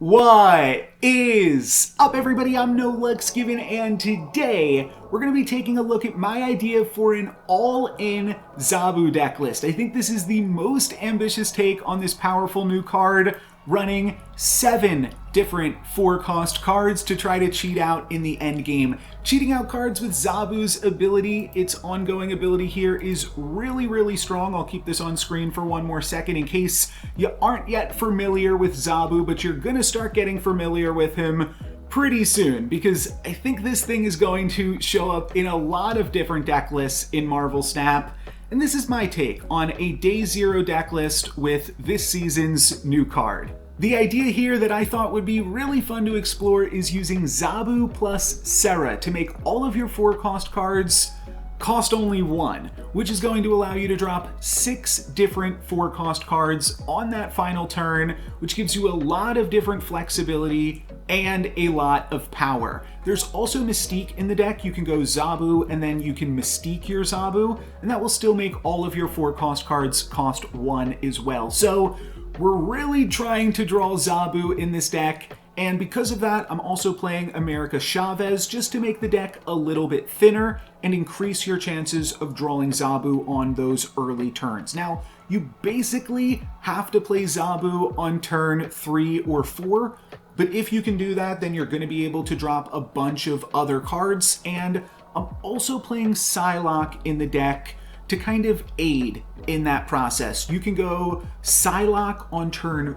What is up, everybody? I'm No Lux Given, and today we're going to be taking a look at my idea for an all-in Zabu deck list. I think this is the most ambitious take on this powerful new card, running 7 different 4-cost cards to try to cheat out in the end game. Cheating out cards with Zabu's ability, its ongoing ability here, is really strong. I'll keep this on screen for one more second in case you aren't yet familiar with Zabu, but you're gonna start getting familiar with him pretty soon, because I think this thing is going to show up in a lot of different deck lists in Marvel Snap. And this is my take on a Day Zero deck list with this season's new card. The idea here that I thought would be really fun to explore is using Zabu plus Serra to make all of your 4-cost cards cost only 1, which is going to allow you to drop 6 different 4-cost cards on that final turn, which gives you a lot of different flexibility and a lot of power. There's also Mystique in the deck. You can go Zabu and then you can Mystique your Zabu, and that will still make all of your 4-cost cards cost 1 as well. So we're really trying to draw Zabu in this deck, and because of that, I'm also playing America Chavez just to make the deck a little bit thinner and increase your chances of drawing Zabu on those early turns. Now, you basically have to play Zabu on turn 3 or 4, but if you can do that, then you're going to be able to drop a bunch of other cards, and I'm also playing Psylocke in the deck to kind of aid in that process. You can go Psylocke on turn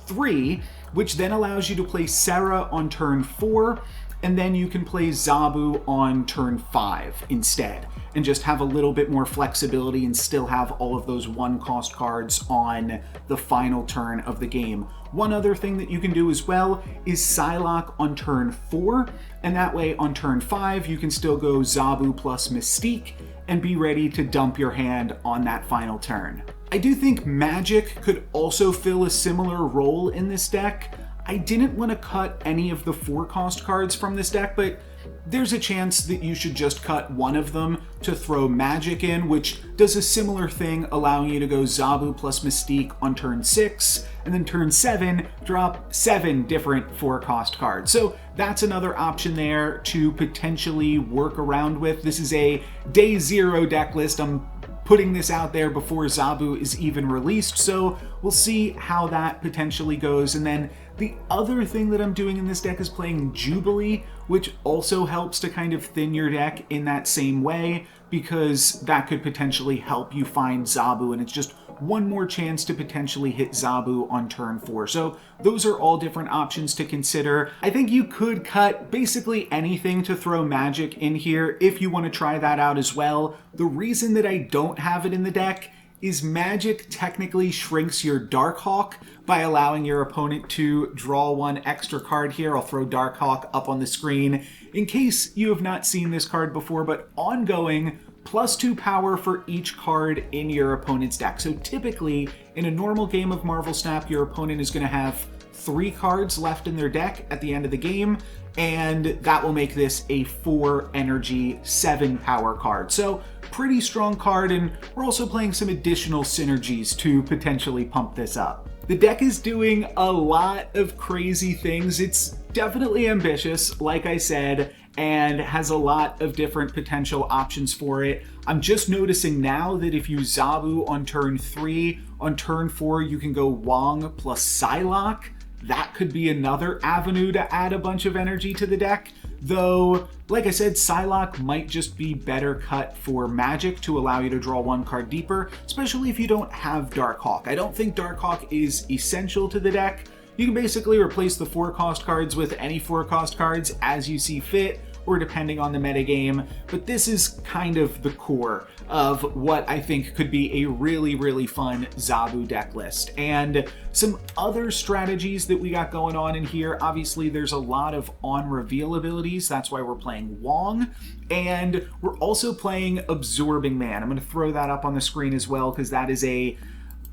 3, which then allows you to play Serra on turn 4, and then you can play Zabu on turn 5 instead, and just have a little bit more flexibility and still have all of those 1-cost cards on the final turn of the game. One other thing that you can do as well is Psylocke on turn 4, and that way on turn 5 you can still go Zabu plus Mystique and be ready to dump your hand on that final turn. I do think Magic could also fill a similar role in this deck. I didn't want to cut any of the 4-cost cards from this deck, but there's a chance that you should just cut one of them to throw Magic in, which does a similar thing, allowing you to go Zabu plus Mystique on turn 6, and then turn 7, drop 7 different 4-cost cards. So that's another option there to potentially work around with. This is a Day Zero deck list. I'm putting this out there before Zabu is even released, so we'll see how that potentially goes. And then the other thing that I'm doing in this deck is playing Jubilee, which also helps to kind of thin your deck in that same way, because that could potentially help you find Zabu, and it's just one more chance to potentially hit Zabu on turn 4. So those are all different options to consider. I think you could cut basically anything to throw Magic in here if you want to try that out as well. The reason that I don't have it in the deck is Magic technically shrinks your Darkhawk by allowing your opponent to draw 1 extra card here. I'll throw Darkhawk up on the screen in case you have not seen this card before, but ongoing +2 power for each card in your opponent's deck. So typically, in a normal game of Marvel Snap, your opponent is going to have 3 cards left in their deck at the end of the game, and that will make this a 4 energy, 7 power card. So pretty strong card, and we're also playing some additional synergies to potentially pump this up. The deck is doing a lot of crazy things. It's definitely ambitious, like I said, and has a lot of different potential options for it. I'm just noticing now that if you Zabu on turn 3, on turn 4 you can go Wong plus Psylocke. That could be another avenue to add a bunch of energy to the deck. Though, like I said, Psylocke might just be better cut for Magic to allow you to draw 1 card deeper, especially if you don't have Darkhawk. I don't think Darkhawk is essential to the deck. You can basically replace the 4-cost cards with any 4-cost cards as you see fit, or depending on the metagame, but this is kind of the core of what I think could be a really fun Zabu deck list. And some other strategies that we got going on in here, obviously there's a lot of on-reveal abilities, that's why we're playing Wong, and we're also playing Absorbing Man. I'm going to throw that up on the screen as well, because that is a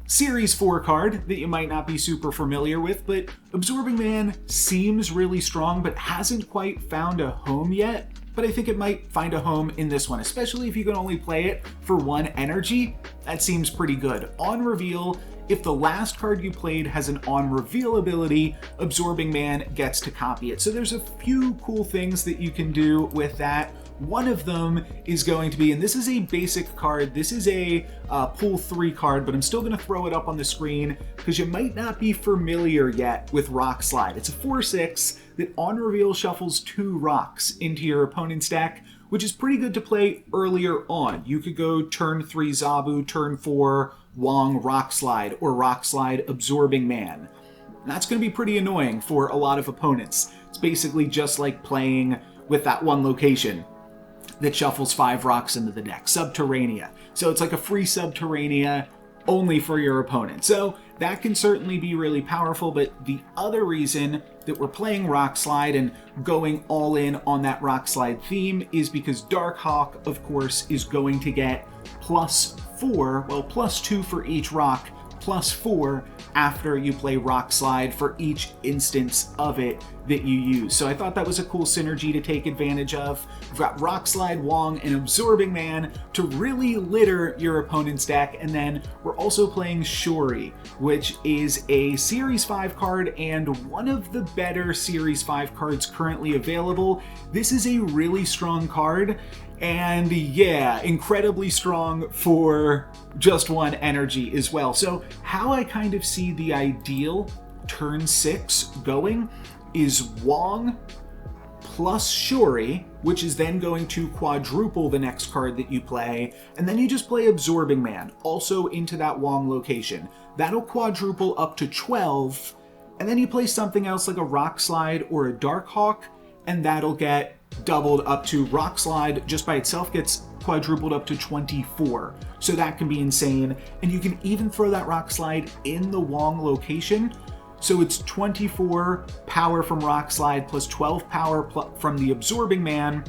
Series 4 card that you might not be super familiar with, but Absorbing Man seems really strong but hasn't quite found a home yet. But I think it might find a home in this one, especially if you can only play it for 1 energy. That seems pretty good. On reveal, if the last card you played has an on-reveal ability, Absorbing Man gets to copy it. So there's a few cool things that you can do with that. One of them is going to be, and this is a basic card, this is a pool 3 card, but I'm still going to throw it up on the screen because you might not be familiar yet with Rock Slide. It's a 4/6 that on reveal shuffles 2 rocks into your opponent's deck, which is pretty good to play earlier on. You could go turn 3 Zabu, turn 4 Wong Rock Slide, or Rock Slide Absorbing Man. That's going to be pretty annoying for a lot of opponents. It's basically just like playing with that one location that shuffles 5 rocks into the deck, Subterranea. So it's like a free Subterranea only for your opponent. So that can certainly be really powerful, but the other reason that we're playing Rock Slide and going all in on that Rock Slide theme is because Darkhawk, of course, is going to get +4, well, +2 for each rock, +4 after you play Rock Slide for each instance of it that you use. So I thought that was a cool synergy to take advantage of. We've got Rock Slide, Wong, and Absorbing Man to really litter your opponent's deck, and then we're also playing Shuri, which is a Series 5 card and one of the better Series 5 cards currently available. This is a really strong card, and yeah, incredibly strong for just 1 energy as well. So how I kind of see the ideal turn 6 going is Wong plus Shuri, which is then going to quadruple the next card that you play, and then you just play Absorbing Man, also into that Wong location. That'll quadruple up to 12, and then you play something else like a Rock Slide or a Darkhawk, and that'll get doubled up to Rock Slide just by itself gets quadrupled up to 24. So that can be insane. And you can even throw that Rock Slide in the Wong location. So it's 24 power from Rock Slide plus 12 power from the Absorbing Man.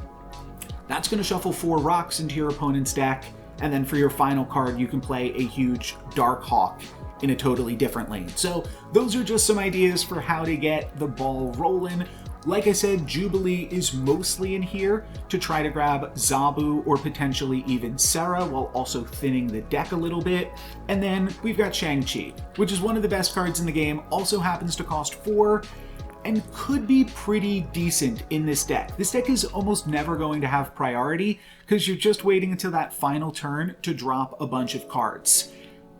That's going to shuffle 4 rocks into your opponent's deck. And then for your final card, you can play a huge Darkhawk in a totally different lane. So those are just some ideas for how to get the ball rolling. Like I said, Jubilee is mostly in here to try to grab Zabu or potentially even Serra while also thinning the deck a little bit. And then we've got Shang-Chi, which is one of the best cards in the game, also happens to cost 4 and could be pretty decent in this deck. This deck is almost never going to have priority because you're just waiting until that final turn to drop a bunch of cards.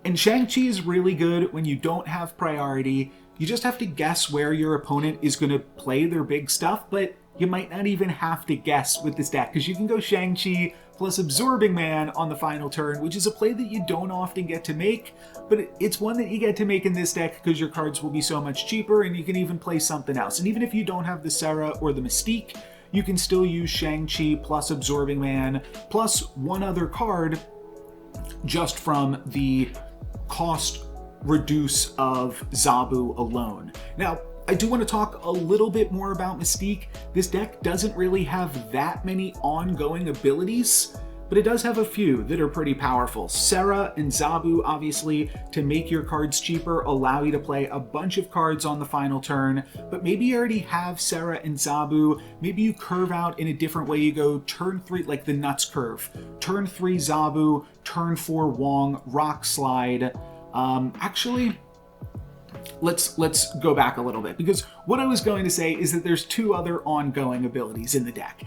And Shang-Chi is really good when you don't have priority. You just have to guess where your opponent is going to play their big stuff, but you might not even have to guess with this deck because you can go Shang-Chi plus Absorbing Man on the final turn, which is a play that you don't often get to make, but it's one that you get to make in this deck because your cards will be so much cheaper and you can even play something else. And even if you don't have the Serra or the Mystique, you can still use Shang-Chi plus Absorbing Man plus 1 other card just from the cost reduce of Zabu alone. Now, I do want to talk a little bit more about Mystique. This deck doesn't really have that many ongoing abilities, but it does have a few that are pretty powerful. Serra and Zabu, obviously, to make your cards cheaper, allow you to play a bunch of cards on the final turn, but maybe you already have Serra and Zabu, maybe you curve out in a different way. You go turn 3, like the Nuts curve, turn 3 Zabu, turn 4 Wong, Rock Slide. Actually, let's go back a little bit, because what I was going to say is that there's 2 other ongoing abilities in the deck,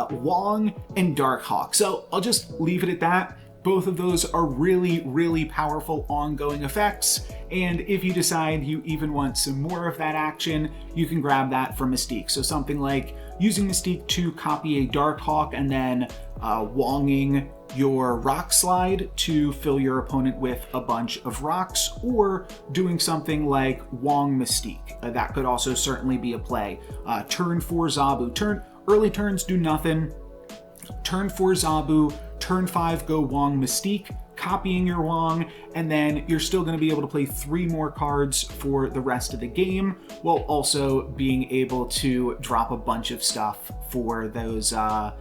Wong and Darkhawk. So I'll just leave it at that. Both of those are really, really powerful ongoing effects, and if you decide you even want some more of that action, you can grab that from Mystique. So something like using Mystique to copy a Darkhawk and then Wonging your Rock Slide to fill your opponent with a bunch of rocks, or doing something like Wong Mystique. That could also certainly be a play. Turn 4 Zabu. Early turns do nothing. Turn 4 Zabu, turn 5 go Wong Mystique, copying your Wong, and then you're still going to be able to play 3 more cards for the rest of the game, while also being able to drop a bunch of stuff for those on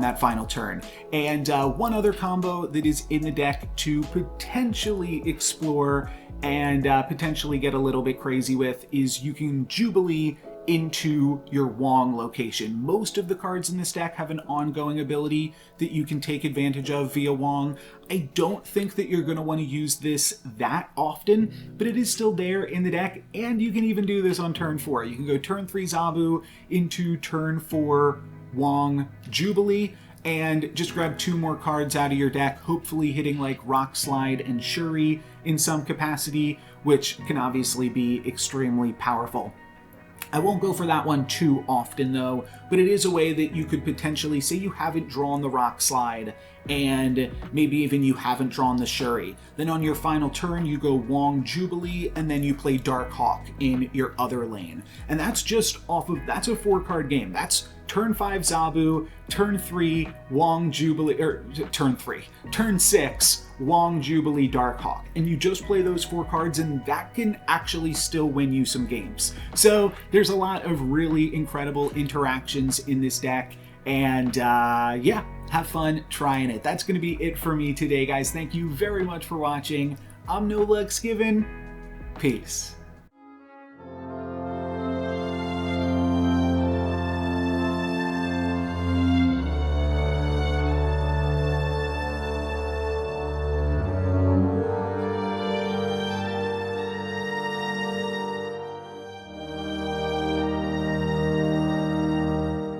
that final turn. And one other combo that is in the deck to potentially explore and potentially get a little bit crazy with is you can Jubilee into your Wong location. Most of the cards in this deck have an ongoing ability that you can take advantage of via Wong. I don't think that you're going to want to use this that often, but it is still there in the deck, and you can even do this on turn 4. You can go turn 3 Zabu into turn 4 Wong Jubilee, and just grab 2 more cards out of your deck, hopefully hitting like Rock Slide and Shuri in some capacity, which can obviously be extremely powerful. I won't go for that one too often though, but it is a way that you could potentially, say you haven't drawn the Rock Slide and maybe even you haven't drawn the Shuri. Then on your final turn you go Wong Jubilee and then you play Dark Hawk in your other lane. And that's just off of, that's a 4-card game. That's turn 5 Zabu, turn 3 Wong Jubilee, or turn 6 Wong Jubilee Dark Hawk. And you just play those 4 cards and that can actually still win you some games. So there's a lot of really incredible interactions in this deck, and yeah, have fun trying it. That's going to be it for me today, guys. Thank you very much for watching. I'm No Luck's Given. Peace.